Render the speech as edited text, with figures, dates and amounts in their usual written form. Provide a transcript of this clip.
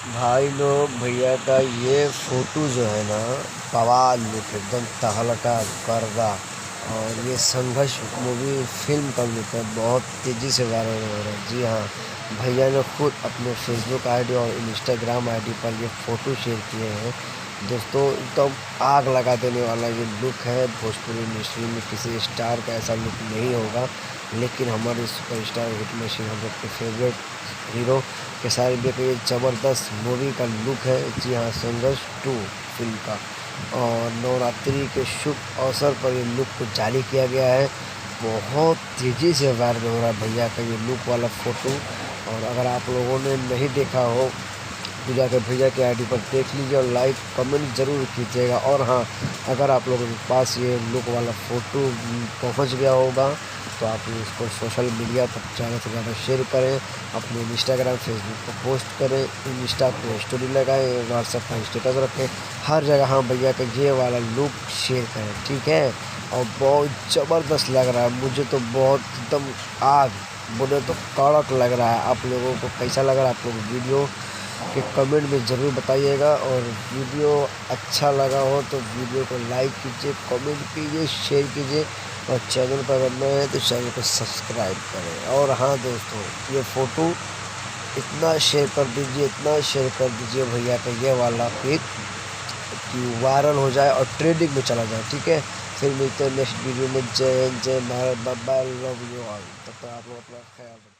भाई लोग भैया का ये फोटो जो है ना, बवाल लुक एकदम तहलका गर्दा। और ये संघर्ष मूवी फिल्म का लुक है, बहुत तेज़ी से वायरल हो रहा है। जी हाँ, भैया ने खुद अपने फेसबुक आईडी और इंस्टाग्राम आईडी पर ये फ़ोटो शेयर किए हैं। दोस्तों एकदम आग लगा देने वाला ये लुक है। भोजपुरी इंडस्ट्री में किसी स्टार का ऐसा लुक नहीं होगा, लेकिन हमारे सुपरस्टार हिट मशीन हम लोग के फेवरेट हीरो खेसारी लाल का ये ज़बरदस्त मूवी का लुक है। जी हाँ, संघर्ष 2 फिल्म का। और नवरात्रि के शुभ अवसर पर ये लुक को जारी किया गया है। बहुत तेज़ी से वायरल हो रहा है भैया का ये लुक वाला फ़ोटो। और अगर आप लोगों ने नहीं देखा हो तो जाकर भैया के आईडी पर देख लीजिए और लाइक कमेंट ज़रूर कीजिएगा। और हाँ, अगर आप लोगों के पास ये लुक वाला फ़ोटो पहुंच गया होगा तो आप इसको सोशल मीडिया पर ज़्यादा से ज़्यादा शेयर करें, अपने इंस्टाग्राम फेसबुक पर पोस्ट करें, इंस्टा पे स्टोरी लगाएं, व्हाट्सएप पर स्टेटस रखें, हर जगह हाँ भैया का ये वाला लुक शेयर करें, ठीक है। और बहुत ज़बरदस्त लग रहा है, मुझे तो बहुत एकदम आग बोले तो कड़क लग रहा है। आप लोगों को कैसा लग रहा है आप लोग वीडियो के कमेंट में ज़रूर बताइएगा। और वीडियो अच्छा लगा हो तो वीडियो को लाइक कीजिए, कमेंट कीजिए, शेयर कीजिए। और चैनल पर अगर नए हैं तो चैनल को सब्सक्राइब करें। और हाँ दोस्तों, ये फ़ोटो इतना शेयर कर दीजिए, इतना शेयर कर दीजिए भैया का ये वाला पिक कि वायरल हो जाए और ट्रेंडिंग में चला जाए, ठीक है। फिर मिलते हैं नेक्स्ट वीडियो में। जय हिंद, जय Bharat, bye bye, love you all. तब तक आप लोग अपना ख्याल रखें।